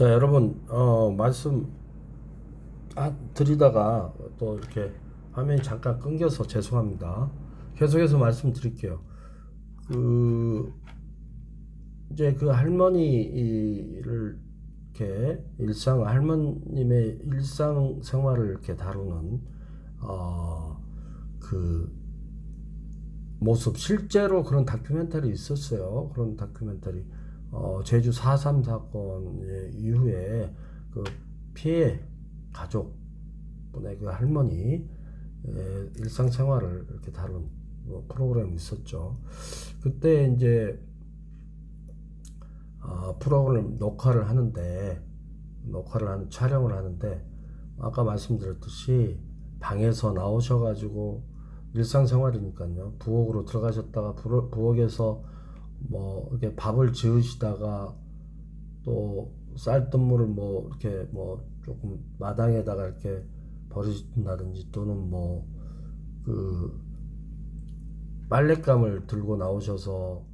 자, 여러분, 말씀 드리다가 또 이렇게 화면이 잠깐 끊겨서 죄송합니다. 계속해서 말씀드릴게요. 그, 이제 그 할머니를 이렇게 할머님의 일상 생활을 이렇게 다루는, 그 모습, 실제로 그런 다큐멘터리 있었어요. 그런 다큐멘터리. 제주 4.3 사건 이후에 그 피해 가족분의 그 할머니 일상생활을 이렇게 다룬 프로그램이 있었죠. 그때 이제 프로그램 촬영을 하는데 아까 말씀드렸듯이 방에서 나오셔가지고 일상생활이니까요. 부엌으로 들어가셨다가 부엌에서 뭐 이렇게 밥을 지으시다가 또 쌀뜨물을 뭐 이렇게 뭐 조금 마당에다가 이렇게 버리신다든지 또는 뭐 그 빨랫감을 들고 나오셔서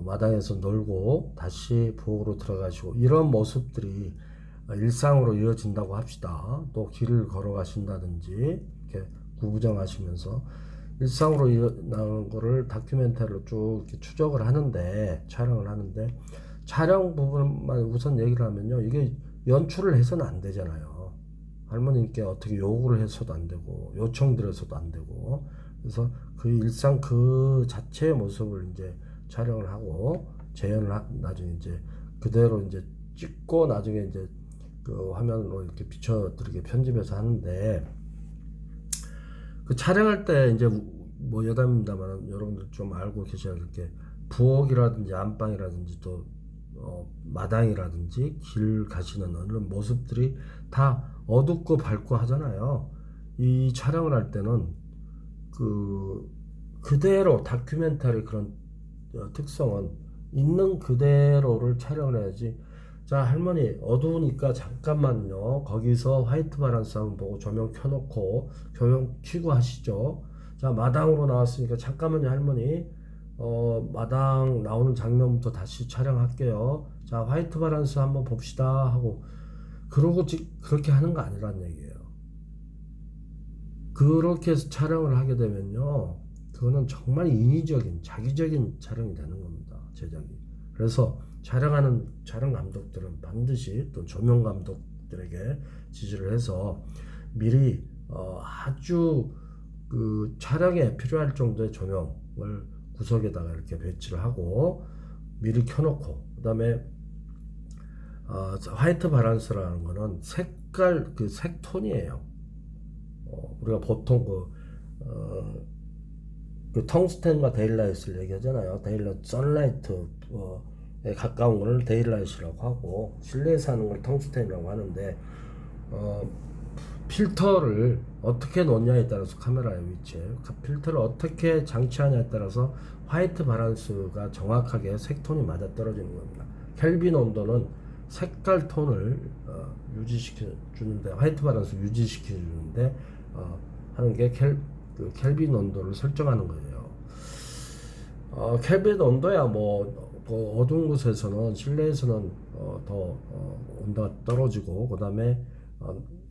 마당에서 놀고 다시 부엌으로 들어가시고 이런 모습들이 일상으로 이어진다고 합시다. 또 길을 걸어가신다든지 이렇게 구부정하시면서 일상으로 일어나는 거를 다큐멘터리로 쭉 이렇게 촬영을 하는데 촬영 부분만 우선 얘기를 하면요, 이게 연출을 해서는 안 되잖아요. 할머님께 어떻게 요구를 해서도 안 되고 요청드려서도 안 되고, 그래서 그 일상 그 자체의 모습을 이제 촬영을 하고 나중에 이제 그대로 이제 찍고 나중에 이제 그 화면으로 이렇게 비춰드리게 편집해서 하는데, 그 촬영할 때 이제 뭐 여담입니다만 여러분들 좀 알고 계셔야 될 게, 부엌이라든지 안방이라든지 또 마당이라든지 길 가시는 이런 모습들이 다 어둡고 밝고 하잖아요. 이 촬영을 할 때는 그대로 다큐멘터리 그런 특성은 있는 그대로를 촬영을 해야지. 자, 할머니 어두우니까 잠깐만요, 거기서 화이트 바란스 한번 보고 조명 켜놓고 조명 켜고 하시죠. 자, 마당으로 나왔으니까 잠깐만요 할머니, 마당 나오는 장면부터 다시 촬영할게요. 자, 화이트 바란스 한번 봅시다 하고, 그러고 그렇게 하는 거 아니란 얘기예요. 그렇게 해서 촬영을 하게 되면요, 그거는 정말 인위적인 자기적인 촬영이 되는 겁니다, 제작이. 그래서 촬영 감독들은 반드시 또 조명 감독들에게 지시를 해서 미리 아주 그 촬영에 필요할 정도의 조명을 구석에다가 이렇게 배치를 하고 미리 켜놓고, 그 다음에 화이트 바란스라는 거는 그 색톤이에요. 우리가 보통 그 텅스텐과 데일라이트를 얘기하잖아요. 선라이트에 가까운 거를 데일라이트라고 하고, 실내에서 하는 걸 텅스텐이라고 하는데, 필터를 어떻게 놓냐에 따라서, 카메라의 위치에 필터를 어떻게 장치하냐에 따라서 화이트 바란스가 정확하게 색톤이 맞아 떨어지는 겁니다. 켈빈 온도는 색깔 톤을 유지시켜 주는데, 화이트 바란스 유지시켜 주는데 하는 게 켈빈 온도를 설정하는 거예요. 켈빈 온도야 뭐 어두운 곳에서는, 실내에서는 더 온도가 떨어지고, 그 다음에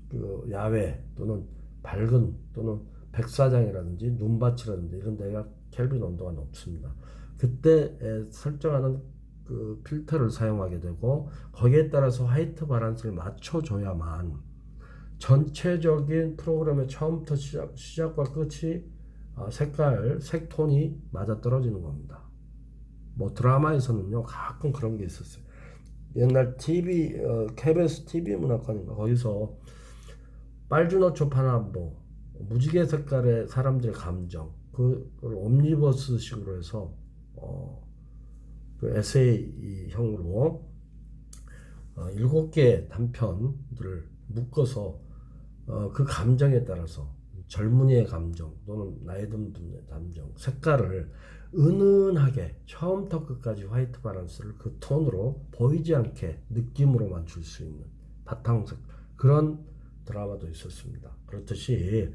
그 야외 또는 밝은 또는 백사장이라든지 눈밭이라든지 이런 데가 켈빈 온도가 높습니다. 그때 설정하는 그 필터를 사용하게 되고, 거기에 따라서 화이트 바란스를 맞춰줘야만 전체적인 프로그램의 처음부터 시작과 끝이 색톤이 맞아 떨어지는 겁니다. 뭐 드라마에서는요, 가끔 그런 게 있었어요. 옛날 KBS TV 문학관인가, 거기서 빨주노초 파남보, 무지개 색깔의 사람들의 감정, 그걸 옴니버스식으로 해서 그 에세이형으로 7개의 단편들을 묶어서 그 감정에 따라서 젊은이의 감정 또는 나이 든 분의 감정, 색깔을 은은하게 처음부터 끝까지 화이트 바란스를 그 톤으로 보이지 않게 느낌으로만 줄 수 있는 바탕색, 그런 드라마도 있었습니다. 그렇듯이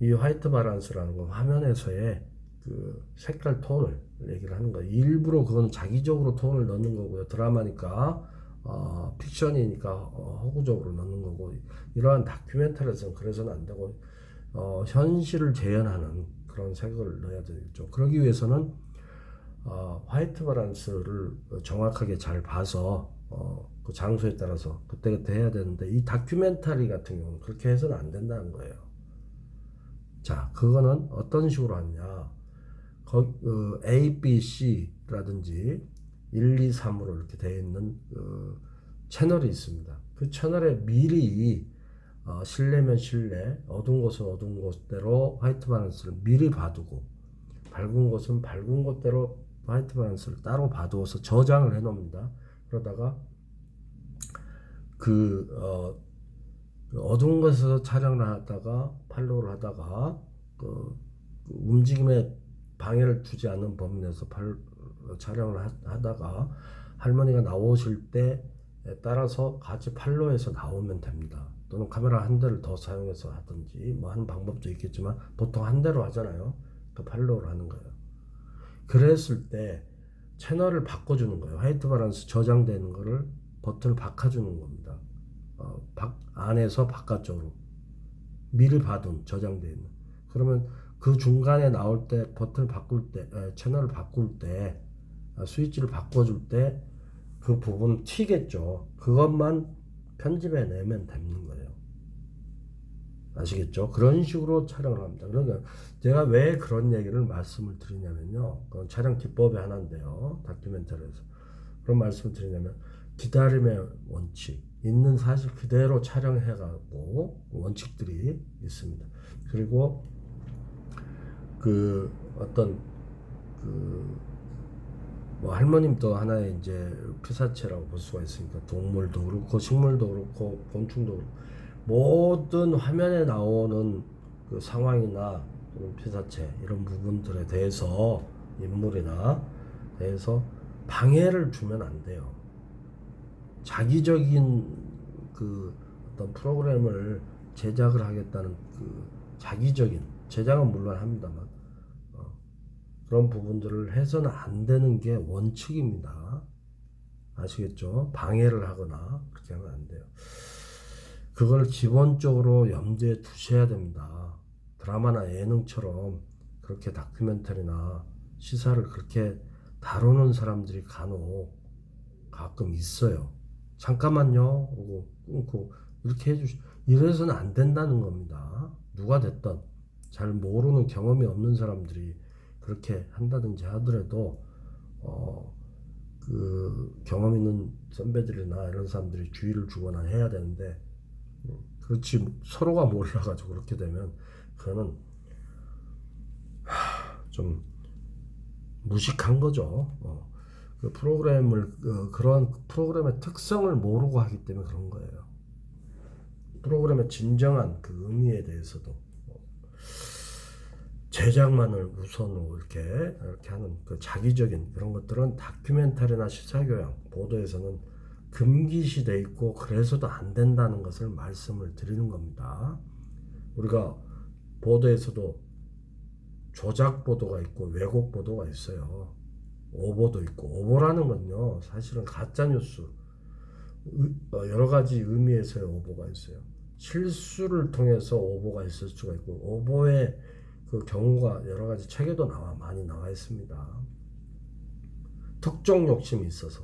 이 화이트 바란스라는 건 화면에서의 그 색깔 톤을 얘기를 하는 거예요. 일부러 그건 자기적으로 톤을 넣는 거고요. 드라마니까 픽션이니까 허구적으로 넣는 거고, 이러한 다큐멘터리에서는 그래서는 안 되고 현실을 재현하는 그런 색을 넣어야 되겠죠. 그러기 위해서는 화이트 밸런스를 정확하게 잘 봐서 그 장소에 따라서 그때그때 해야 되는데, 이 다큐멘터리 같은 경우는 그렇게 해서는 안 된다는 거예요. 자, 그거는 어떤 식으로 하느냐. A, B, C라든지 1, 2, 3으로 이렇게 되어 있는 채널이 있습니다. 그 채널에 미리 실내면 실내, 어두운 곳은 어두운 곳대로 화이트 밸런스를 미리 봐두고, 밝은 곳은 밝은 곳대로 화이트 밸런스를 따로 봐두어서 저장을 해 놓습니다. 그러다가 어두운 곳에서 촬영을 하다가 팔로우를 하다가 그 움직임에 방해를 주지 않는 범위 내에서 촬영을 하다가 할머니가 나오실 때 따라서 같이 팔로우해서 나오면 됩니다. 또는 카메라 한 대를 더 사용해서 하든지 뭐 하는 방법도 있겠지만, 보통 한 대로 하잖아요. 그 팔로우를 하는 거예요. 그랬을 때 채널을 바꿔주는 거예요. 화이트 밸런스 저장되는 거를 버튼을 바꿔주는 겁니다. 안에서 바깥쪽으로 미리 봐둔 저장되어 있는. 그러면 그 중간에 나올 때 버튼을 바꿀 때, 채널을 바꿀 때, 스위치를 바꿔줄 때 그 부분 튀겠죠. 그것만 편집해 내면 되는 거예요. 아시겠죠? 그런 식으로 촬영을 합니다. 그러니까 제가 왜 그런 얘기를 말씀을 드리냐면요. 그건 촬영 기법의 하나인데요. 다큐멘터리에서. 그런 말씀을 드리냐면, 기다림의 원칙, 있는 사실 그대로 촬영해가고 원칙들이 있습니다. 그리고 어떤 뭐 할머님도 하나의 이제 피사체라고 볼 수가 있으니까, 동물도 그렇고 식물도 그렇고 곤충도 그렇고 모든 화면에 나오는 그 상황이나 피사체 이런 부분들에 대해서, 인물이나 대해서 방해를 주면 안 돼요. 자기적인 어떤 프로그램을 제작을 하겠다는 자기적인 제작은 물론 합니다만, 그런 부분들을 해서는 안 되는 게 원칙입니다. 아시겠죠? 방해를 하거나 그렇게 하면 안 돼요. 그걸 기본적으로 염두에 두셔야 됩니다. 드라마나 예능처럼 그렇게 다큐멘터리나 시사를 그렇게 다루는 사람들이 가끔 있어요. 잠깐만요 하고 끊고 이렇게 이래서는 안 된다는 겁니다. 누가 됐든 잘 모르는, 경험이 없는 사람들이 그렇게 한다든지 하더라도 경험 있는 선배들이나 이런 사람들이 주의를 주거나 해야 되는데, 그렇지 서로가 몰라가지고 그렇게 되면 그거는 좀 무식한 거죠. 그 프로그램을 그런 프로그램의 특성을 모르고 하기 때문에 그런 거예요. 프로그램의 진정한 그 의미에 대해서도 제작만을 우선으로 이렇게 하는 그 자기적인 그런 것들은 다큐멘터리나 시사교양 보도에서는 금기시돼 있고, 그래서도 안 된다는 것을 말씀을 드리는 겁니다. 우리가 보도에서도 조작 보도가 있고 왜곡 보도가 있어요. 오보도 있고, 오보라는 건요 사실은 가짜 뉴스, 여러 가지 의미에서의 오보가 있어요. 실수를 통해서 오보가 있을 수가 있고, 오보의 그 경우가 여러 가지 책에도 많이 나와 있습니다. 특정 욕심이 있어서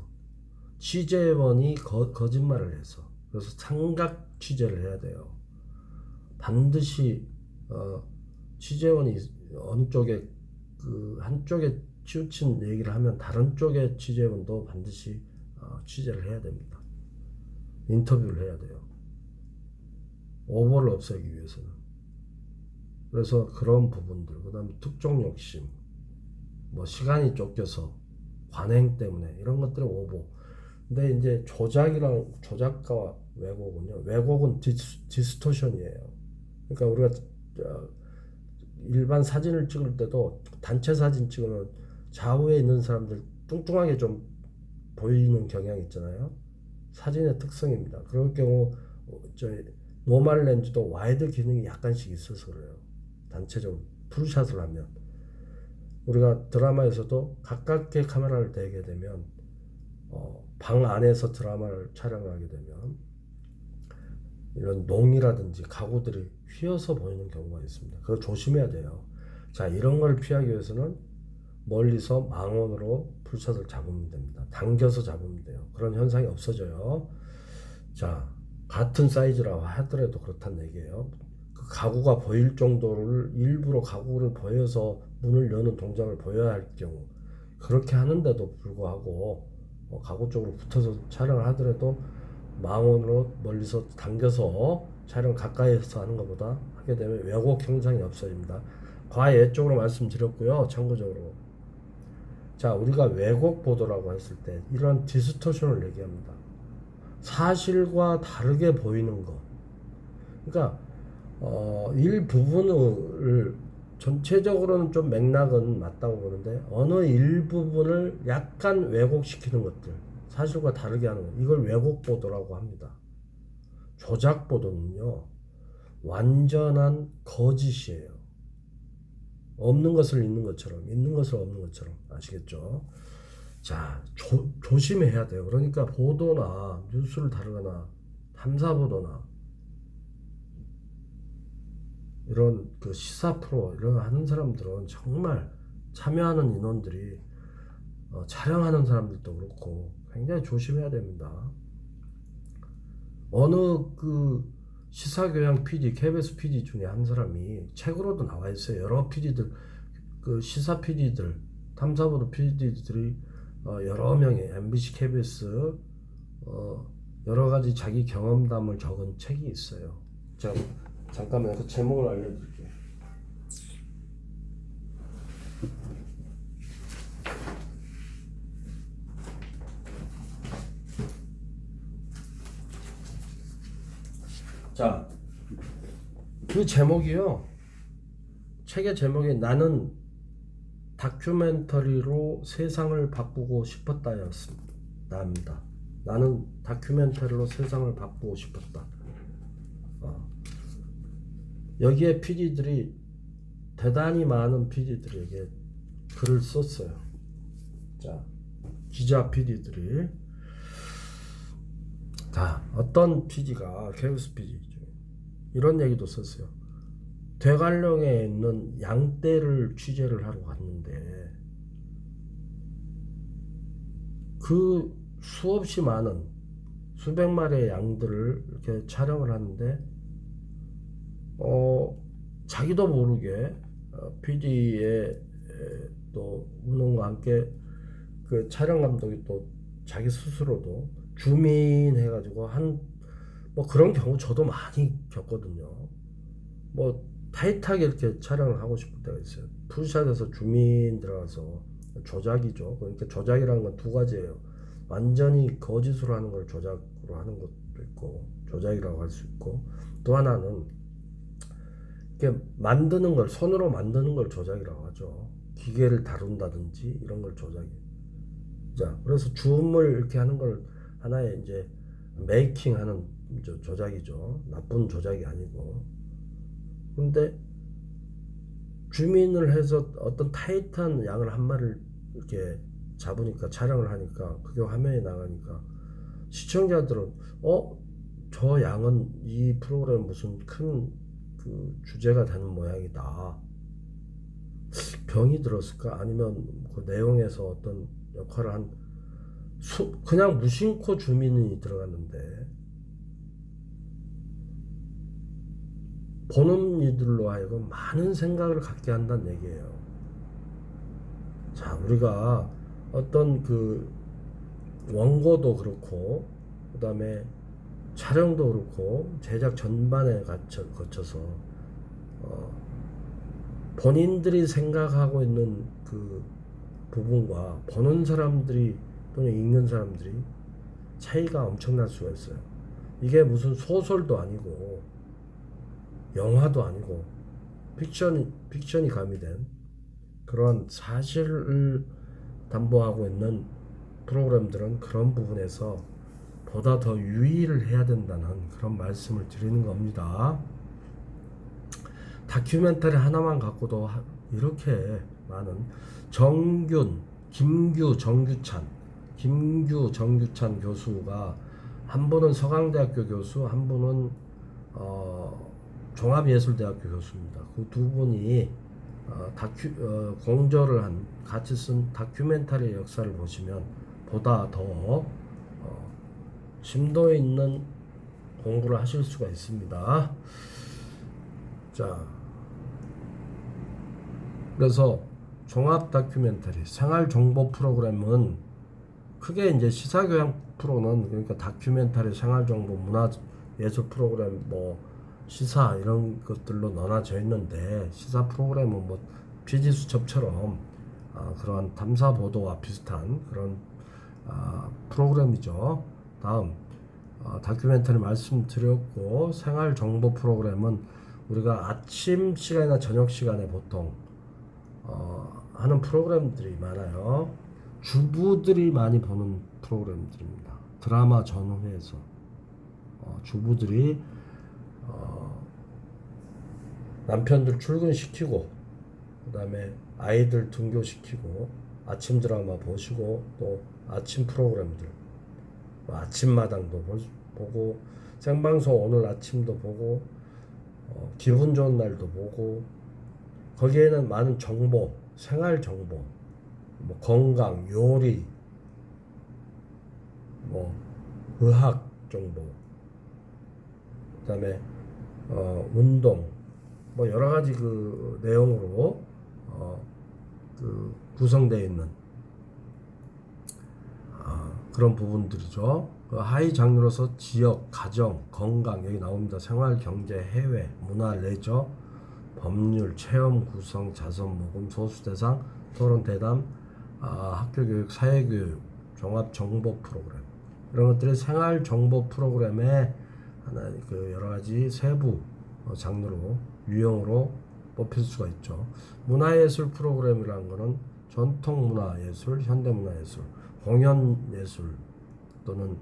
취재원이 거짓말을 해서, 그래서 삼각 취재를 해야 돼요. 반드시 취재원이 어느 쪽에 한쪽에 치우친 얘기를 하면 다른 쪽의 취재원도 반드시 취재를 해야 됩니다. 인터뷰를 해야 돼요. 오보를 없애기 위해서는. 그래서 그런 부분들, 그 다음에 특정 욕심, 뭐 시간이 쫓겨서, 관행 때문에, 이런 것들은 오보. 근데 이제 조작과 왜곡은요, 왜곡은 디스토션이에요. 그러니까 우리가 일반 사진을 찍을 때도 단체 사진 찍으면 좌우에 있는 사람들 뚱뚱하게 좀 보이는 경향이 있잖아요. 사진의 특성입니다. 그럴 경우 노멀 렌즈도 와이드 기능이 약간씩 있어서 그래요. 단체적으로 풀샷을 하면, 우리가 드라마에서도 가깝게 카메라를 대게 되면 방 안에서 드라마를 촬영을 하게 되면 이런 농이라든지 가구들이 휘어서 보이는 경우가 있습니다. 그거 조심해야 돼요. 자, 이런 걸 피하기 위해서는 멀리서 망원으로 풀샷을 잡으면 됩니다. 당겨서 잡으면 돼요. 그런 현상이 없어져요. 자, 같은 사이즈라고 하더라도 그렇다는 얘기예요. 그 가구가 보일 정도를 일부러 가구를 보여서 문을 여는 동작을 보여야 할 경우, 그렇게 하는데도 불구하고 가구 쪽으로 붙어서 촬영을 하더라도 망원으로 멀리서 당겨서 촬영 가까이에서 하는 것보다 하게 되면 왜곡 현상이 없어집니다. 과외 쪽으로 말씀드렸고요. 참고적으로, 자, 우리가 왜곡 보도라고 했을 때 이런 디스토션을 얘기합니다. 사실과 다르게 보이는 거. 그러니까 일부분을, 전체적으로는 좀 맥락은 맞다고 보는데 어느 일부분을 약간 왜곡시키는 것들, 사실과 다르게 하는 것, 이걸 왜곡 보도라고 합니다. 조작 보도는요, 완전한 거짓이에요. 없는 것을 있는 것처럼, 있는 것을 없는 것처럼. 아시겠죠? 자, 조심해야 돼요. 그러니까 보도나 뉴스를 다루거나 탐사 보도나 이런 그 시사 프로 이런 하는 사람들은 정말 참여하는 인원들이 촬영하는 사람들도 그렇고 굉장히 조심해야 됩니다. 어느 그 시사교양 PD, KBS PD 중에 한 사람이 책으로도 나와 있어요. 여러 PD들, 그 시사 PD들, 탐사보도 PD들이 여러 명의 MBC, KBS 여러 가지 자기 경험담을 적은 책이 있어요. 자, 잠깐만 그 제목을 알려드릴게요. 자, 그 제목이요. 책의 제목이 나는 다큐멘터리로 세상을 바꾸고 싶었다였습니다. 나는 다큐멘터리로 세상을 바꾸고 싶었다. 여기에 PD들이 대단히 많은 PD들에게 글을 썼어요. 자, 기자 PD들이. 자, 어떤 PD가 KBS PD죠. 이런 얘기도 썼어요. 대관령에 있는 양떼를 취재를 하러 갔는데 그 수없이 많은 수백 마리의 양들을 이렇게 촬영을 하는데 자기도 모르게 PD의 또 운원과 함께 그 촬영 감독이 또 자기 스스로도 주민 해가지고 뭐 그런 경우 저도 많이 겪거든요. 뭐 타이트하게 이렇게 촬영을 하고 싶을 때가 있어요. 풀샷에서 주민 들어가서 조작이죠. 그러니까 조작이라는 건 두 가지예요. 완전히 거짓으로 하는 걸 조작으로 하는 것도 있고, 조작이라고 할 수 있고, 또 하나는 이렇게 만드는 걸, 손으로 만드는 걸 조작이라고 하죠. 기계를 다룬다든지 이런 걸 조작이. 자, 그래서 줌을 이렇게 하는 걸 하나의 이제 메이킹하는 조작이죠. 나쁜 조작이 아니고. 근데 주민을 해서 어떤 타이트한 양을 한 마리를 이렇게 잡으니까, 촬영을 하니까, 그게 화면에 나가니까 시청자들은 저 양은 이 프로그램 무슨 큰 그 주제가 되는 모양이다. 병이 들었을까? 아니면 그 내용에서 어떤 역할을 한 그냥 무심코 주민이 들어갔는데 보는 이들로 하여금 많은 생각을 갖게 한다는 얘기예요. 자, 우리가 어떤 그 원고도 그렇고, 그 다음에 촬영도 그렇고, 제작 전반에 거쳐서 본인들이 생각하고 있는 그 부분과 보는 사람들이 또는 읽는 사람들이 차이가 엄청날 수가 있어요. 이게 무슨 소설도 아니고 영화도 아니고 픽션이 가미된 그런 사실을 담보하고 있는 프로그램들은 그런 부분에서 보다 더 유의를 해야 된다는 그런 말씀을 드리는 겁니다. 다큐멘터리 하나만 갖고도 이렇게 많은 정균, 김규, 정규찬, 김규 정규찬 교수가 한 분은 서강대학교 교수, 한 분은 종합예술대학교 교수입니다. 그 두 분이 공저를 한 같이 쓴 다큐멘터리의 역사를 보시면 보다 더 심도 있는 공부를 하실 수가 있습니다. 자, 그래서 종합 다큐멘터리 생활 정보 프로그램은 크게 이제 시사교양 프로는 그러니까 다큐멘터리, 생활 정보, 문화 예술 프로그램, 뭐 시사 이런 것들로 나눠져 있는데, 시사 프로그램은 뭐 피지수첩처럼 그런 탐사 보도와 비슷한 그런 프로그램이죠. 다음 다큐멘터리 말씀드렸고, 생활 정보 프로그램은 우리가 아침 시간이나 저녁 시간에 보통 하는 프로그램들이 많아요. 주부들이 많이 보는 프로그램들입니다. 드라마 전후에서 주부들이 남편들 출근시키고, 그 다음에 아이들 등교시키고 아침 드라마 보시고, 또 아침 프로그램들 아침마당도 보고, 생방송 오늘 아침도 보고, 기분 좋은 날도 보고, 거기에는 많은 정보, 생활 정보, 뭐 건강, 요리, 뭐 의학 정보, 그다음에 운동, 뭐 여러 가지 그 내용으로 그 구성되어 있는 그런 부분들이죠. 그 하위 장르로서 지역, 가정, 건강 여기 나옵니다. 생활, 경제, 해외, 문화, 레저, 법률, 체험, 구성, 자선, 모금, 소수 대상, 토론, 대담, 학교 교육, 사회 교육, 종합 정보 프로그램, 이런 것들이 생활 정보 프로그램의 하나 그 여러 가지 세부 장르로 유형으로 뽑힐 수가 있죠. 문화예술 프로그램이라는 것은 전통 문화예술, 현대문화예술, 공연예술, 또는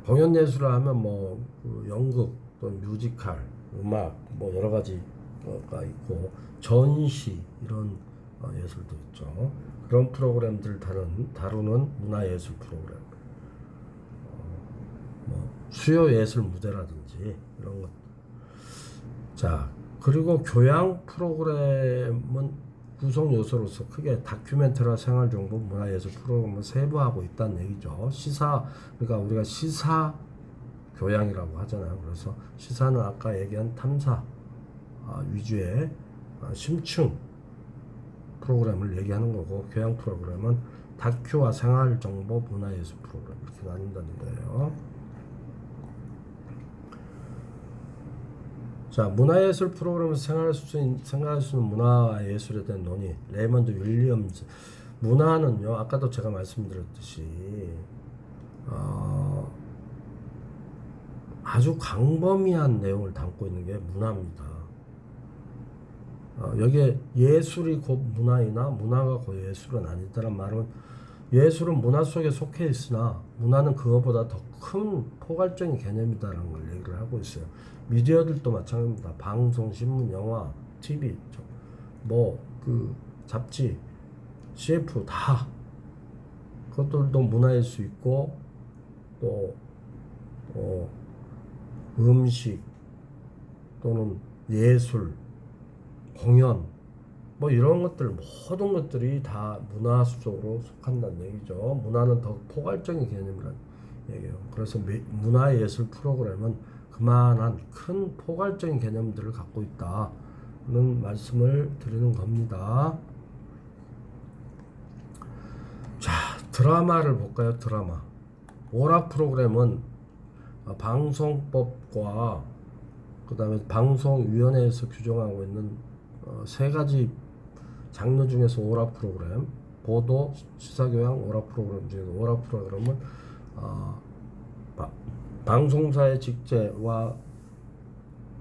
공연예술을 하면 뭐 그 연극 또는 뮤지컬, 음악 뭐 여러 가지가 있고, 전시 이런 예술도 있죠. 그런 프로그램들 다루는 문화예술 프로그램, 뭐 수요 예술 무대라든지 이런 것. 자, 그리고 교양 프로그램은 구성 요소로서 크게 다큐멘터리와 생활정보, 문화예술 프로그램을 세부하고 있다는 얘기죠. 시사, 그러니까 우리가 시사 교양이라고 하잖아요. 그래서 시사는 아까 얘기한 탐사 위주의 심층 프로그램을 얘기하는 거고, 교양 프로그램은 다큐와 생활정보, 문화예술 프로그램 이렇게 나뉜다는 거예요. 자, 문화예술 프로그램에서 생각할 수 있는 문화예술에 대한 논의. 레이먼드 윌리엄즈. 문화는요, 아까도 제가 말씀드렸듯이 아주 광범위한 내용을 담고 있는 게 문화입니다. 여기에 예술이 곧 문화이나 문화가 곧 예술은 아니다라는 말은, 예술은 문화 속에 속해 있으나 문화는 그것보다 더 큰 포괄적인 개념이다라는 걸 얘기를 하고 있어요. 미디어들도 마찬가지입니다. 방송, 신문, 영화, TV, 뭐 그 잡지, CF 다 그것들도 문화일 수 있고, 또 음식 또는 예술, 공연 뭐 이런 것들, 모든 것들이 다 문화 속으로 속한다는 얘기죠. 문화는 더 포괄적인 개념이라는 얘기예요. 그래서 문화예술 프로그램은 그만한 큰 포괄적인 개념들을 갖고 있다는 말씀을 드리는 겁니다. 자, 드라마를 볼까요? 드라마. 오락 프로그램은 방송법과 그 다음에 방송위원회에서 규정하고 있는 세 가지 장르 중에서 오락 프로그램, 보도, 시사교양, 오락 프로그램 중에서 오락 프로그램은 방송사의 직제와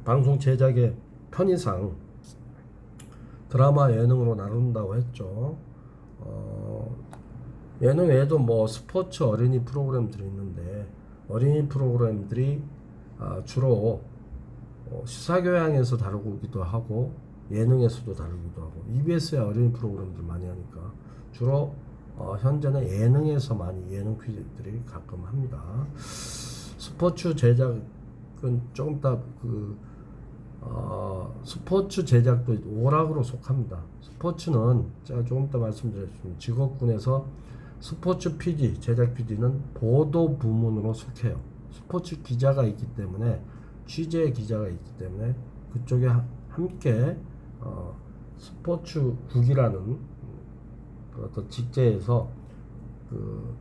방송 제작의 편의상 드라마, 예능으로 나눈다고 했죠. 예능 외에도 뭐 스포츠, 어린이 프로그램들이 있는데, 어린이 프로그램들이 주로 시사교양에서 다루기도 하고 예능에서도 다루기도 하고, EBS의 어린이 프로그램들 많이 하니까 주로 현재는 예능에서 많이 예능 퀴즈들이 가끔 합니다. 스포츠 제작은 조금 스포츠 제작도 오락으로 속합니다. 스포츠는 제가 조금 더 말씀드렸습니다. 직업군에서 스포츠 PD, 제작 PD는 보도 부문으로 속해요. 스포츠 기자가 있기 때문에, 취재 기자가 있기 때문에 그쪽에 함께 스포츠국이라는 어떤 직제에서 그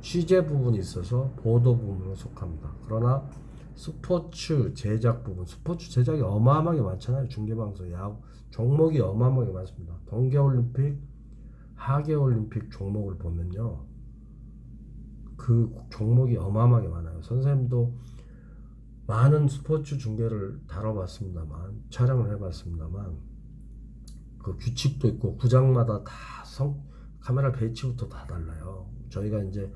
취재 부분이 있어서 보도 부문으로 속합니다. 그러나 스포츠 제작 부분, 스포츠 제작이 어마어마하게 많잖아요. 중계방송, 야구 종목이 어마어마하게 많습니다. 동계올림픽, 하계올림픽 종목을 보면요, 그 종목이 어마어마하게 많아요. 선생님도 많은 스포츠 중계를 다뤄봤습니다만, 촬영을 해봤습니다만, 그 규칙도 있고 구장마다 다 카메라 배치부터 다 달라요. 저희가 이제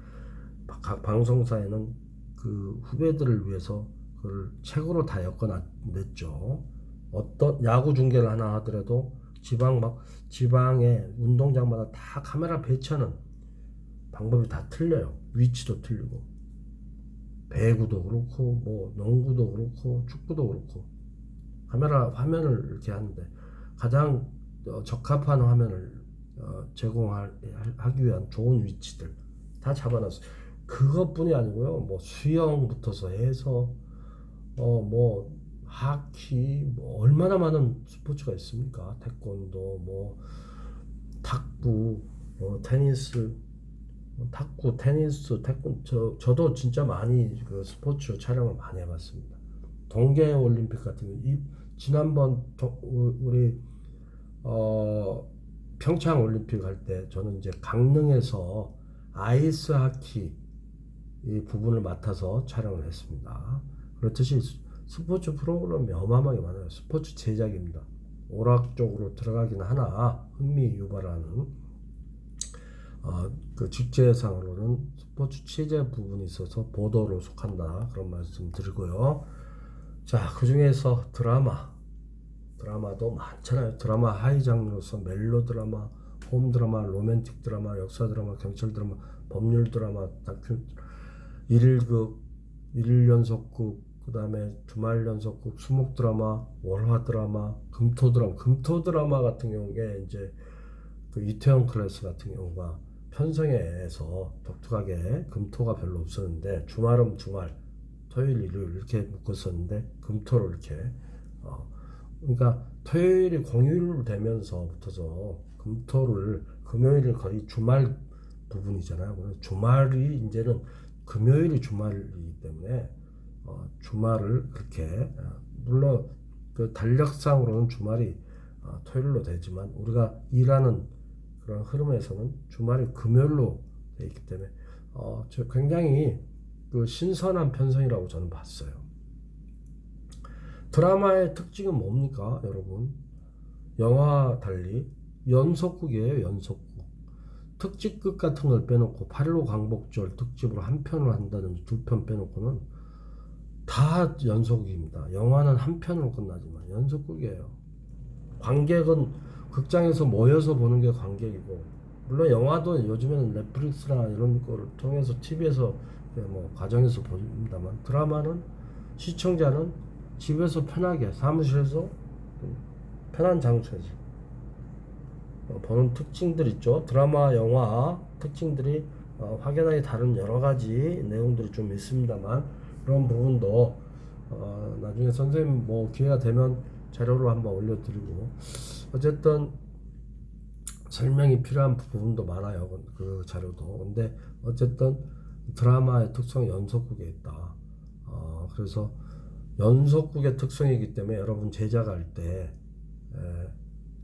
각 방송사에는 그 후배들을 위해서 그걸 책으로 다 엮어냈죠. 어떤 야구 중계를 하나 하더라도 지방의 운동장마다 다 카메라 배치하는 방법이 다 틀려요. 위치도 틀리고, 배구도 그렇고 뭐 농구도 그렇고 축구도 그렇고 카메라 화면을 이렇게 하는데 가장 적합한 화면을 제공하기 위한 좋은 위치들 다 잡아놨어요. 그것뿐이 아니고요. 뭐 수영부터서 해서 뭐 하키, 뭐 얼마나 많은 스포츠가 있습니까? 태권도, 뭐 탁구, 테니스, 탁구, 테니스, 태권도. 저도 진짜 많이 그 스포츠 촬영을 많이 해봤습니다. 동계올림픽 같은 거, 지난번 우리 평창 올림픽 할 때 저는 이제 강릉에서 아이스 하키 이 부분을 맡아서 촬영을 했습니다. 그렇듯이 스포츠 프로그램이 어마어마하게 많아요. 스포츠 제작입니다. 오락 쪽으로 들어가긴 하나 흥미 유발하는 그 직제상으로는 스포츠 취재 부분이 있어서 보도로 속한다, 그런 말씀 드리고요. 자, 그 중에서 드라마도 많잖아요. 드라마 하이 장르로서 멜로 드라마, 홈 드라마, 로맨틱 드라마, 역사 드라마, 경찰 드라마, 법률 드라마, 다큐, 일일극, 일일 연속극, 그 다음에 주말 연속극, 수목 드라마, 월화 드라마, 금토 드라마 같은 경우에 이제 그 이태원 클래스 같은 경우가 편성해서 독특하게 금토가 별로 없었는데 주말은 주말, 토요일, 일요일 이렇게 묶었었는데 금토로 이렇게 그러니까 토요일이 공휴일 되면서부터서 금토를 금요일을 거의 주말 부분이잖아요. 그래서 주말이 이제는 금요일이 주말이기 때문에 주말을 그렇게 물론 그 달력상으로는 주말이 토요일로 되지만 우리가 일하는 그런 흐름에서는 주말이 금요일로 되어 있기 때문에 저 굉장히 그 신선한 편성이라고 저는 봤어요. 드라마의 특징은 뭡니까, 여러분? 영화 달리 연속극이에요, 연속극. 특집극 같은 걸 빼놓고 8.15 광복절 특집으로 한 편을 한다든지 두 편 빼놓고는 다 연속극입니다. 영화는 한 편으로 끝나지만 연속극이에요. 관객은 극장에서 모여서 보는 게 관객이고, 물론 영화도 요즘에는 넷플릭스나 이런 거를 통해서 TV에서 뭐 가정에서 봅니다만, 드라마는 시청자는 집에서 편하게 사무실에서 편한 장소에서 보는 특징들 있죠. 드라마, 영화 특징들이 확연하게 다른 여러 가지 내용들이 좀 있습니다만, 그런 부분도 나중에 선생님 뭐 기회가 되면 자료로 한번 올려드리고, 어쨌든 설명이 필요한 부분도 많아요, 그 자료도. 근데 어쨌든 드라마의 특성 연속극에 있다. 그래서 연속극의 특성이기 때문에 여러분 제작할 때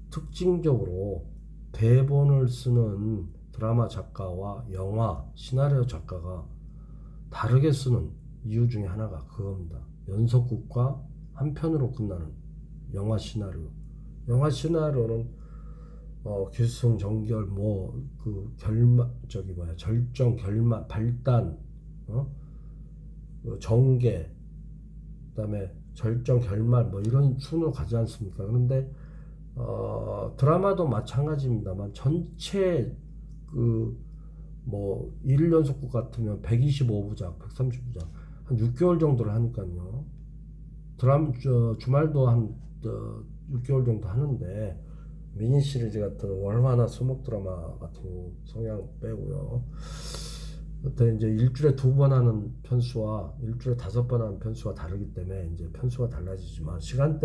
특징적으로 대본을 쓰는 드라마 작가와 영화 시나리오 작가가 다르게 쓰는 이유 중에 하나가 그겁니다. 연속극과 한 편으로 끝나는 영화 시나리오. 영화 시나리오는 기승전결, 뭐 그 절정, 결말, 발단, 전개, 그다음에 절정, 결말, 뭐 이런 순으로 가지 않습니까? 그런데 드라마도 마찬가지입니다만 전체 뭐 일일 연속극 같으면 125부작, 130부작 한 6개월 정도를 하니까요. 주말도 한 6개월 정도 하는데 미니 시리즈 같은 월화나 수목 드라마 같은 성향 빼고요. 그때 이제 일주일에 2번 하는 편수와 일주일에 5번 하는 편수가 다르기 때문에 이제 편수가 달라지지만 시간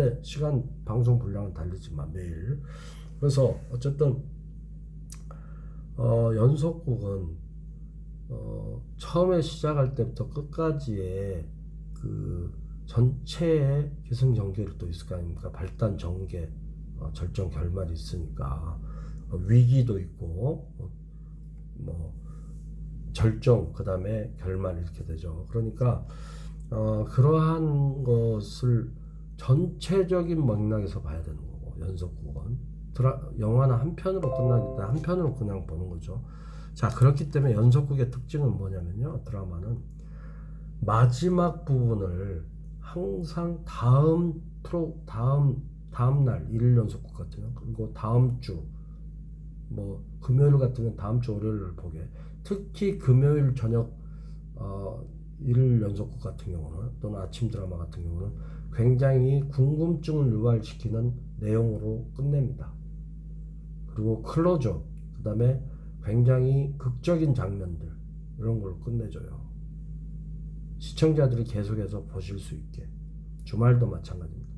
방송 분량은 다르지만 매일. 그래서 어쨌든 연속극은 처음에 시작할 때부터 끝까지의 그 전체의 기승전결이 또 있을 거 아닙니까? 발단, 전개, 절정, 결말이 있으니까 위기도 있고 뭐 절정, 그 다음에 결말 이렇게 되죠. 그러니까 그러한 것을 전체적인 맥락에서 봐야 되는 거고 연속극은 영화는 한 편으로 끝나기 때문에 한 편으로 그냥 보는 거죠. 자, 그렇기 때문에 연속극의 특징은 뭐냐면요, 드라마는 마지막 부분을 항상 다음 날 일일 연속극 같으면, 그리고 다음 주 뭐 금요일 같으면 다음 주 월요일을 보게, 특히 금요일 저녁 일일 연속극 같은 경우는, 또는 아침 드라마 같은 경우는 굉장히 궁금증을 유발시키는 내용으로 끝냅니다. 그리고 클로저, 그 다음에 굉장히 극적인 장면들, 이런 걸 끝내줘요. 시청자들이 계속해서 보실 수 있게. 주말도 마찬가지입니다.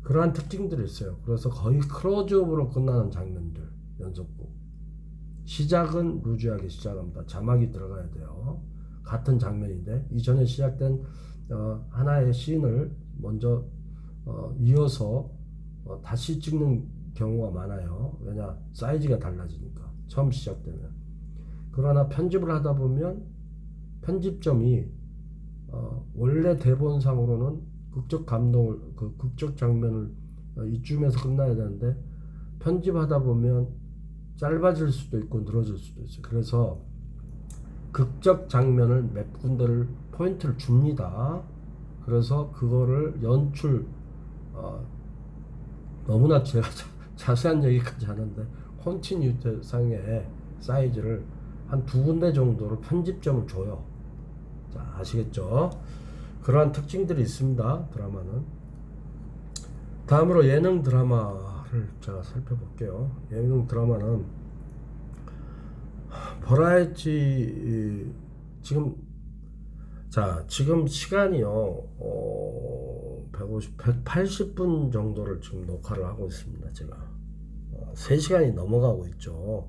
그러한 특징들이 있어요. 그래서 거의 클로즈업으로 끝나는 장면들, 연속극. 시작은 루즈하게 시작합니다. 자막이 들어가야 돼요. 같은 장면인데 이전에 시작된 하나의 씬을 먼저 이어서 다시 찍는 경우가 많아요. 왜냐, 사이즈가 달라지니까 처음 시작되면. 그러나 편집을 하다 보면 편집점이 원래 대본상으로는 극적 장면을 이쯤에서 끝나야 되는데 편집하다 보면 짧아질 수도 있고 늘어질 수도 있어요. 그래서 극적 장면을 몇 군데를 포인트를 줍니다. 그래서 그거를 너무나 제가 자세한 얘기까지 하는데 컨티뉴티 상의 사이즈를 한 2군데 정도로 편집점을 줘요. 자, 아시겠죠? 그러한 특징들이 있습니다. 드라마는. 다음으로 예능 드라마를 제가 살펴볼게요. 예능 드라마는 버라이티, 지금 시간이요 180분 정도를 지금 녹화를 하고 있습니다. 제가 3시간이 넘어가고 있죠.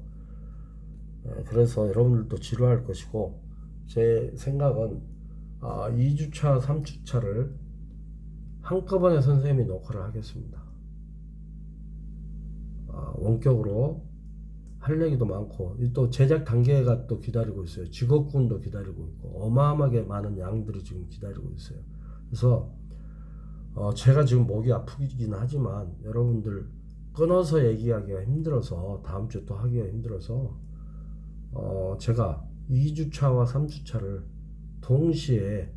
그래서 여러분들도 지루할 것이고, 제 생각은 2주차 3주차를 한꺼번에 선생님이 녹화를 하겠습니다. 원격으로 할 얘기도 많고, 또 제작 단계가 또 기다리고 있어요. 직업군도 기다리고 있고, 어마어마하게 많은 양들이 지금 기다리고 있어요. 그래서 제가 지금 목이 아프긴 하지만 여러분들 끊어서 얘기하기가 힘들어서, 다음 주에 또 하기가 힘들어서 제가 2주차와 3주차를 동시에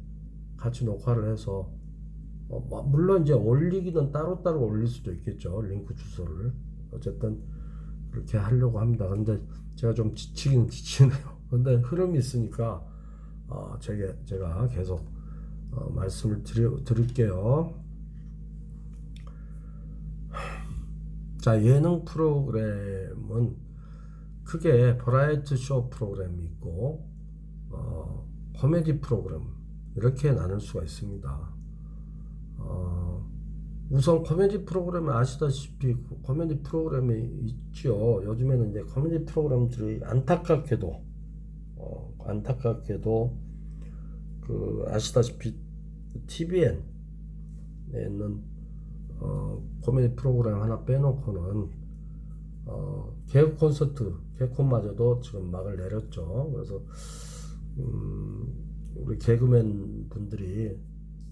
같이 녹화를 해서 물론 이제 올리기는 따로따로 올릴 수도 있겠죠. 링크 주소를. 어쨌든 그렇게 하려고 합니다. 근데 제가 좀 지치긴 지치네요. 근데 흐름이 있으니까 제가 계속 말씀을 드릴게요. 자, 예능 프로그램은 크게 버라이어티 쇼 프로그램이 있고 코미디 프로그램, 이렇게 나눌 수가 있습니다. 우선 코미디 프로그램은 아시다시피 코미디 프로그램이 있죠. 요즘에는 이제 코미디 프로그램들이 안타깝게도 아시다시피 TVN에는 코미디 프로그램 하나 빼놓고는 개그 콘서트, 개콘마저도 지금 막을 내렸죠. 그래서 우리 개그맨 분들이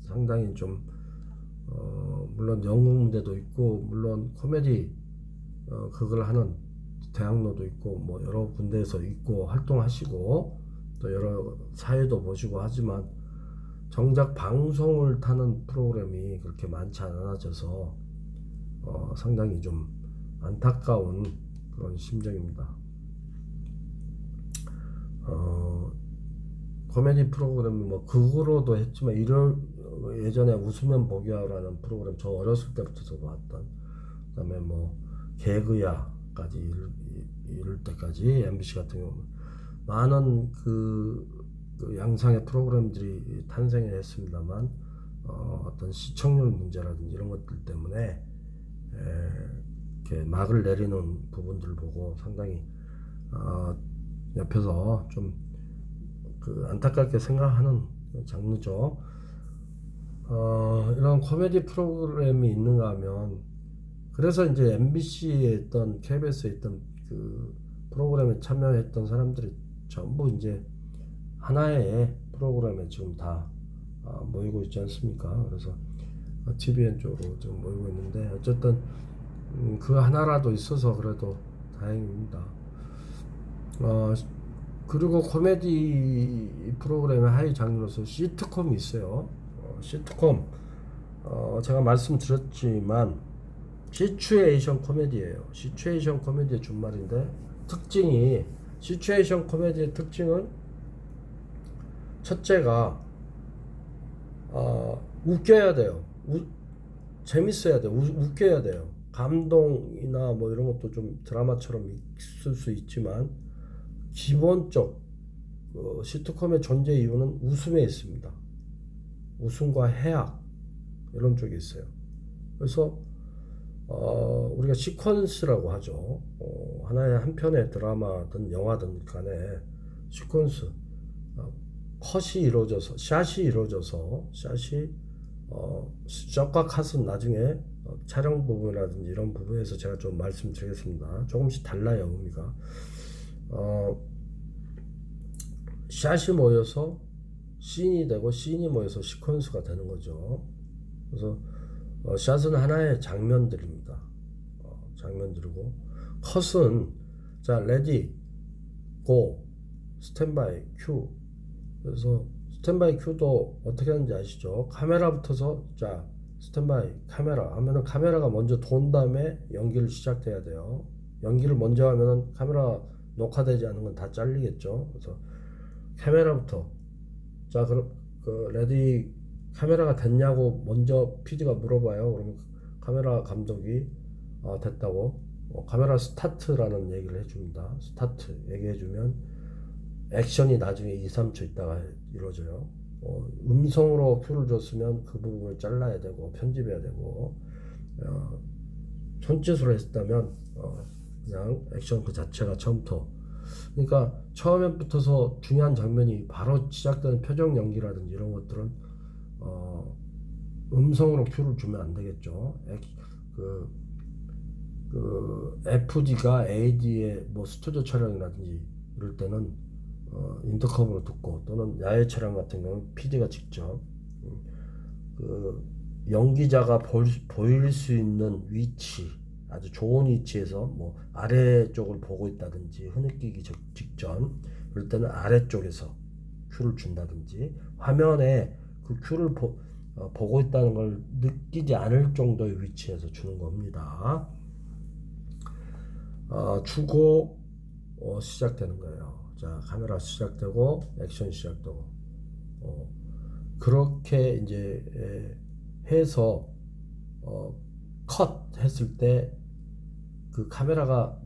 상당히 좀 물론 영웅무대도 있고, 물론 코미디 그걸 하는 대학로도 있고, 뭐 여러 군데에서 있고 활동하시고, 또 여러 사회도 보시고 하지만 정작 방송을 타는 프로그램이 그렇게 많지 않아져서 상당히 좀 안타까운 그런 심정입니다. 코미디 프로그램 뭐 극으로도 했지만 일요일 예전에 웃으면 보기야라는 프로그램 저 어렸을 때부터 저 봤던, 그다음에 뭐 개그야까지 이럴 때까지 MBC 같은 경우는 많은 그 양상의 프로그램들이 탄생했습니다만 어떤 시청률 문제라든지 이런 것들 때문에 이렇게 막을 내리는 부분들을 보고 상당히 옆에서 좀 안타깝게 생각하는 장르죠. 이런 코미디 프로그램이 있는가 하면, 그래서 이제 MBC에 있던 KBS에 있던 그 프로그램에 참여했던 사람들이 전부 이제 하나의 프로그램에 지금 다 모이고 있지 않습니까? 그래서 TVN 쪽으로 지금 모이고 있는데, 어쨌든 그 하나라도 있어서 그래도 다행입니다. 그리고 코미디 프로그램의 하위 장르로서 시트콤이 있어요. 시트콤, 제가 말씀드렸지만 시츄에이션 코미디예요. 시츄에이션 코미디의 준말인데, 특징이, 시츄에이션 코미디의 특징은 첫째가 웃겨야 돼요. 재밌어야 돼요. 웃겨야 돼요. 감동이나 뭐 이런 것도 좀 드라마처럼 있을 수 있지만 기본적 시트콤의 존재 이유는 웃음에 있습니다. 웃음과 해악 이런 쪽에 있어요. 그래서 우리가 시퀀스라고 하죠. 하나의 한 편의 드라마든 영화든 간에 시퀀스, 컷이 이루어져서 샷이 이루어져서 샷과 컷은 나중에 촬영 부분이라든지 이런 부분에서 제가 좀 말씀드리겠습니다. 조금씩 달라요, 의미가. 샷이 모여서 씬이 되고 씬이 모여서 시퀀스가 되는 거죠. 그래서 샷은 하나의 장면들입니다. 장면들이고, 컷은 자 레디 고 스탠바이 큐. 그래서 스탠바이 큐도 어떻게 하는지 아시죠? 카메라 붙어서 자 스탠바이 카메라 하면은 카메라가 먼저 돈 다음에 연기를 시작돼야 돼요. 연기를 먼저 하면은 카메라 녹화되지 않은 건 다 잘리겠죠. 그래서 카메라부터, 자 그럼 그 레디 카메라가 됐냐고 먼저 PD가 물어봐요. 그러면 카메라 감독이 됐다고 카메라 스타트라는 얘기를 해줍니다. 스타트 얘기해주면 액션이 나중에 2, 3초 있다가 이루어져요. 음성으로 큐를 줬으면 그 부분을 잘라야 되고 편집해야 되고, 손짓으로 했다면 그냥 액션 그 자체가 처음부터, 그러니까 처음에 붙어서 중요한 장면이 바로 시작되는 표정 연기라든지 이런 것들은 음성으로 큐를 주면 안 되겠죠. 그 FD가 AD의 뭐 스튜디오 촬영이라든지 이럴 때는 인터컴으로 듣고, 또는 야외 촬영 같은 경우는 PD가 직접 그 연기자가 보일 수 있는 위치, 아주 좋은 위치에서 뭐 아래쪽을 보고 있다든지 흐느끼기 직전, 그럴 때는 아래쪽에서 큐를 준다든지, 화면에 그 큐를 보고 있다는 걸 느끼지 않을 정도의 위치에서 주는 겁니다. 주고 시작되는 거예요. 자 카메라 시작되고 액션 시작되고, 그렇게 이제 해서 컷 했을 때 그 카메라가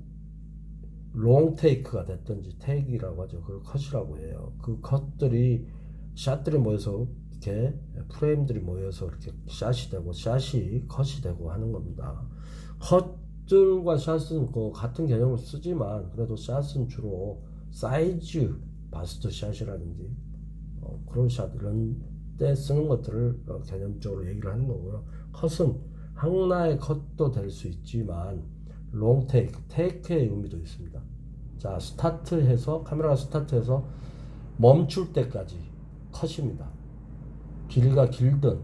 롱 테이크가 됐든지 테이크라고 하죠. 그걸 컷이라고 해요. 그 컷들이 샷들이 모여서 이렇게 프레임들이 모여서 이렇게 샷이 되고 샷이 컷이 되고 하는 겁니다. 컷들과 샷은 그 같은 개념을 쓰지만, 그래도 샷은 주로 사이즈 바스트 샷이라든지 그런 샷 이런 때 쓰는 것들을 개념적으로 얘기를 하는 거고요. 컷은 하나의 컷도 될 수 있지만 롱 테이크의 의미도 있습니다. 자 스타트해서 카메라가 스타트해서 멈출 때까지 컷입니다. 길이가 길든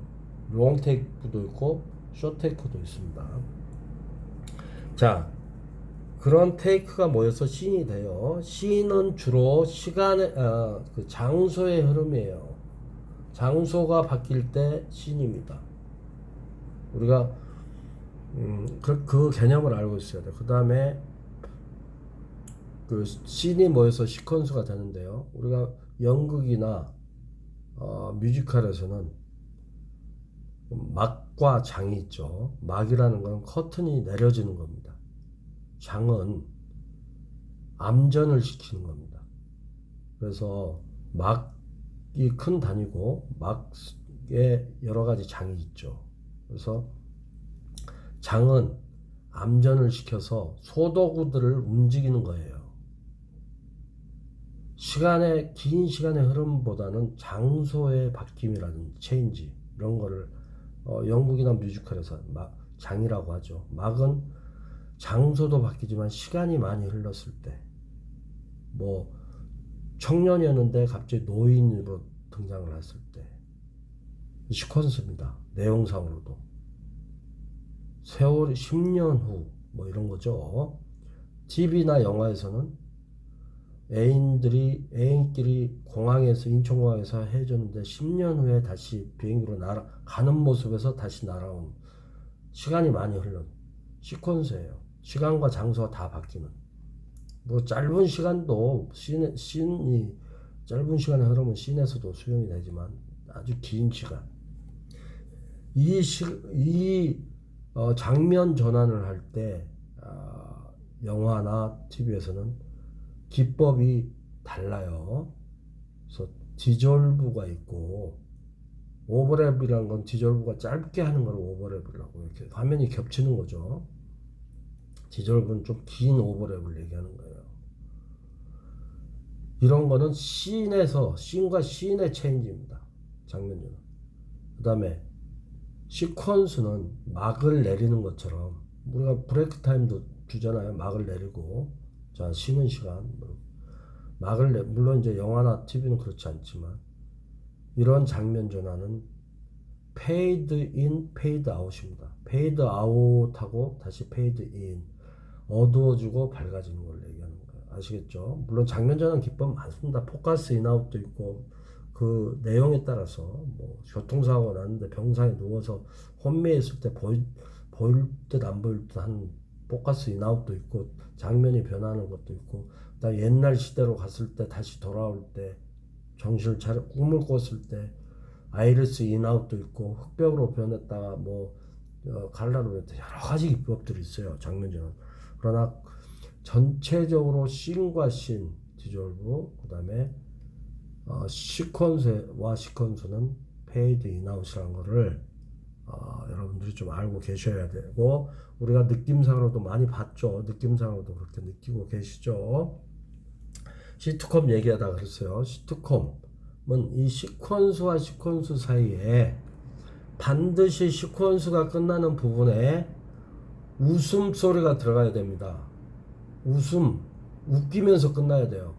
롱 테이크도 있고 숏 테이크도 있습니다. 자 그런 테이크가 모여서 씬이 돼요. 씬은 주로 시간의 그 장소의 흐름이에요. 장소가 바뀔 때 씬입니다. 우리가 그 개념을 알고 있어야 돼. 그 다음에 그 씬이 모여서 시퀀스가 되는데요. 우리가 연극이나 뮤지컬에서는 막과 장이 있죠. 막이라는 건 커튼이 내려지는 겁니다. 장은 암전을 시키는 겁니다. 그래서 막이 큰 단위고 막에 여러 가지 장이 있죠. 그래서 장은 암전을 시켜서 소도구들을 움직이는 거예요. 긴 시간의 흐름보다는 장소의 바뀜이라든지 체인지 이런 거를 영국이나 뮤지컬에서 장이라고 하죠. 막은 장소도 바뀌지만 시간이 많이 흘렀을 때, 뭐 청년이었는데 갑자기 노인으로 등장을 했을 때, 시퀀스입니다. 내용상으로도 세월이 10년 후 뭐 이런 거죠. TV나 영화에서는 애인끼리 공항에서 인천공항에서 헤어졌는데 10년 후에 다시 비행기로 가는 모습에서 다시 날아온, 시간이 많이 흘러 시퀀스예요. 시간과 장소가 다 바뀌는. 뭐 짧은 시간도 씬이 짧은 시간에 흐르면 씬에서도 수용이 되지만 아주 긴 시간, 이 장면 전환을 할 때 영화나 TV에서는 기법이 달라요. 그래서 디졸브가 있고, 오버랩이라는 건 디졸브가 짧게 하는 걸 오버랩이라고, 이렇게 화면이 겹치는 거죠. 디졸브는 좀 긴 오버랩을 얘기하는 거예요. 이런 거는 씬과 씬의 체인지입니다. 장면은. 그 다음에 시퀀스는 막을 내리는 것처럼, 우리가 브레이크 타임도 주잖아요. 막을 내리고, 자, 쉬는 시간. 물론 이제 영화나 TV는 그렇지 않지만, 이런 장면 전환은 페이드 인, 페이드 아웃입니다. 페이드 아웃하고 다시 페이드 인, 어두워지고 밝아지는 걸 얘기하는 거예요. 아시겠죠? 물론 장면 전환 기법 많습니다. 포커스 인아웃도 있고, 그 내용에 따라서 뭐 교통사고가 났는데 병상에 누워서 혼미해 있을 때 보일 듯 안 보일 듯 한 포커스 인아웃도 있고, 장면이 변하는 것도 있고, 그다음 옛날 시대로 갔을 때 다시 돌아올 때 정신을 차려 꿈을 꿨을 때 아이리스 인아웃도 있고, 흑백으로 변했다가 뭐 갈라로 변했다, 여러 가지 기법들이 있어요. 장면 전환. 그러나 전체적으로 씬과 씬 디졸브, 그다음에 시퀀스와 시퀀스는 페이드 인아웃이라는 거를 여러분들이 좀 알고 계셔야 되고, 우리가 느낌상으로도 많이 봤죠. 느낌상으로도 그렇게 느끼고 계시죠. 시트콤 얘기하다 그랬어요. 시트콤은 이 시퀀스와 시퀀스 사이에 반드시 시퀀스가 끝나는 부분에 웃음소리가 들어가야 됩니다. 웃기면서 끝나야 돼요.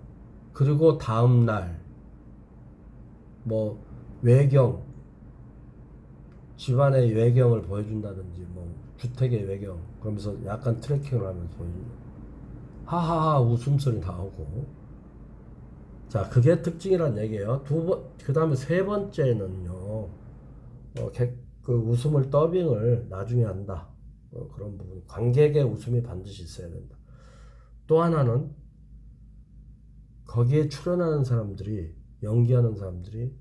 그리고 다음날 뭐 외경, 집안의 외경을 보여준다든지, 뭐 주택의 외경, 그러면서 약간 트래킹을 하면서 보여준다. 하하하 웃음소리 나오고. 자, 그게 특징이란 얘기예요. 그 다음에 세 번째는요, 그 웃음을 더빙을 나중에 한다. 그런 부분. 관객의 웃음이 반드시 있어야 된다. 또 하나는 거기에 출연하는 사람들이, 연기하는 사람들이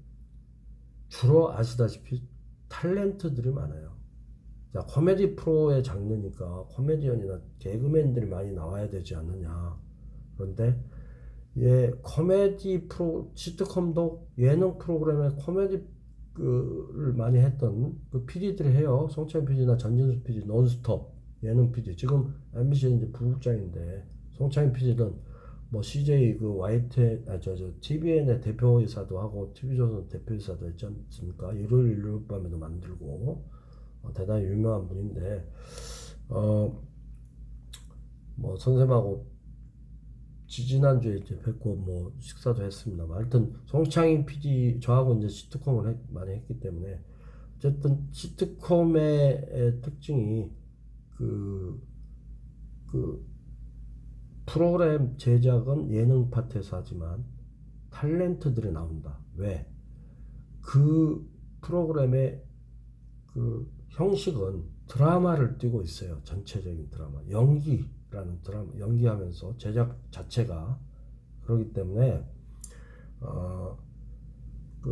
주로 아시다시피 탤런트들이 많아요. 자, 코미디 프로의 장르니까 코미디언이나 개그맨들이 많이 나와야 되지 않느냐. 그런데 코미디 프로, 시트콤도 예능 프로그램에 코미디를 많이 했던 그 PD들이 해요. 송창인 PD나 전진수 PD, 논스톱 예능 PD. 지금 MBC 이제 부국장인데, 송창인 PD는 뭐 CJ 그 YT, TVN의 대표이사도 하고 TV조선 대표이사도 했지 않습니까? 일요일 밤에도 만들고, 대단히 유명한 분인데, 뭐 선생님하고 지지난주에 이제 뵙고 뭐 식사도 했습니다. 하여튼 송창인 PD 저하고 이제 시트콤을 많이 했기 때문에, 어쨌든 시트콤의 특징이 그 프로그램 제작은 예능 파트에서 하지만 탤런트들이 나온다. 왜? 그 프로그램의 그 형식은 드라마를 띄고 있어요. 전체적인 드라마, 연기, 드라마 연기하면서 제작 자체가 그렇기 때문에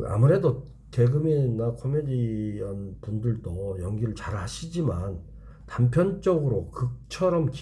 아무래도 개그맨이나 코미디언 분들도 연기를 잘 하시지만 단편적으로 극처럼